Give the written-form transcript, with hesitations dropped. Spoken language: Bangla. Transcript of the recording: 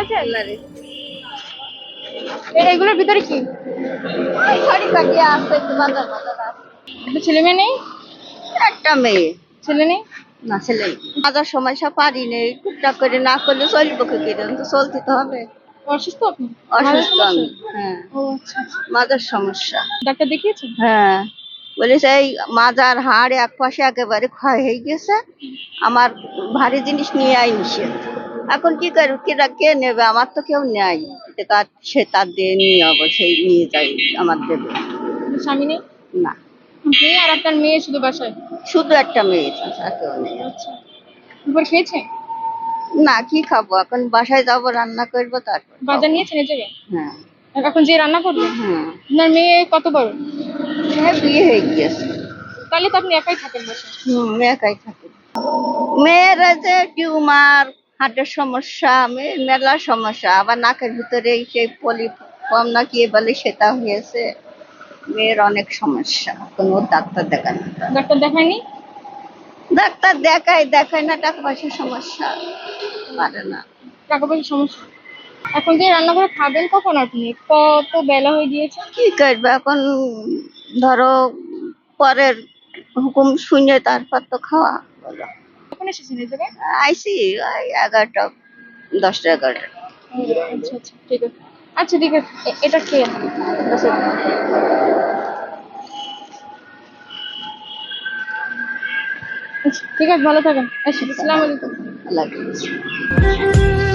আছেন? এগুলোর ভিতরে কি? একটা ছেলে মেয়ে নেই? একটা মেয়ে। ছেলে নেই? না, ছেলে নেই। মাজার সমস্যা পারি নেই, টুকটাক করে না করলে চলবো কি করে, তো চলতে তো হবে। অসুস্থ আপনি? অসুস্থ আমি। হ্যাঁ, ও আচ্ছা। মাজার সমস্যা। ডাক্তার দেখিয়েছেন? হ্যাঁ, বলেছে এই মাজার হাড় এক পাশে একেবারে ক্ষয় হয়ে গেছে, আমার ভারী জিনিস নিয়ে আই নিষেধ। এখন কি করব, কে নেবে, আমার তো কেউ নেয়, সে তার দিয়ে নিয়ে অবশ্যই নিয়ে যাই, আমার দেবে স্বামী নেই? না, মেয়ে আর আপনার মেয়ে শুধু বাসায়? শুধু একটা মেয়ে, আর কেউ নেই। আচ্ছা, দুপুর খেয়েছেন? না, কি খাবো, এখন বাসায় যাবো, রান্না করবো, তারপর বাজার নিয়েছেন এই জায়গায়? হ্যাঁ। এখন যে রান্না করবেন? হ্যাঁ, আপনার মেয়ে কত বড়? বিয়ে হয়ে গিয়েছে। তাহলে তো আপনি একাই থাকেন বাসায়? একাই থাকে। মেয়ের যে টিউমার, হার্টের সমস্যা, মেয়ের মেলা সমস্যা, আবার নাকের ভিতরে সেই পলিফর্ম না কি বলে সেটা হয়েছে, মেয়ের অনেক সমস্যা, কোনো ডাক্তার দেখানো। ডাক্তার দেখায়নি? ডাক্তার দেখায় না, টাকা পয়সার সমস্যা, পারে না। টাকা পয়সার সমস্যা? এখন যে রান্না করে খাবেন কখন আপনি? কত বেলা হয়ে গিয়েছে। কি করবে এখন, ধরো পরের হুকুম শুনে তারপর তো খাওয়া। বলো, কখন এসেছেন এই জায়গায়? আইসি ওই 11টা, 10টা 11টা। আচ্ছা আচ্ছা, ঠিক আছে। আচ্ছা ঠিক আছে, এটা খেয়ে নেন। আচ্ছা ঠিক আছে, ভালো থাকেন। আসসালামু আলাইকুম। আল্লাহ হাফেজ।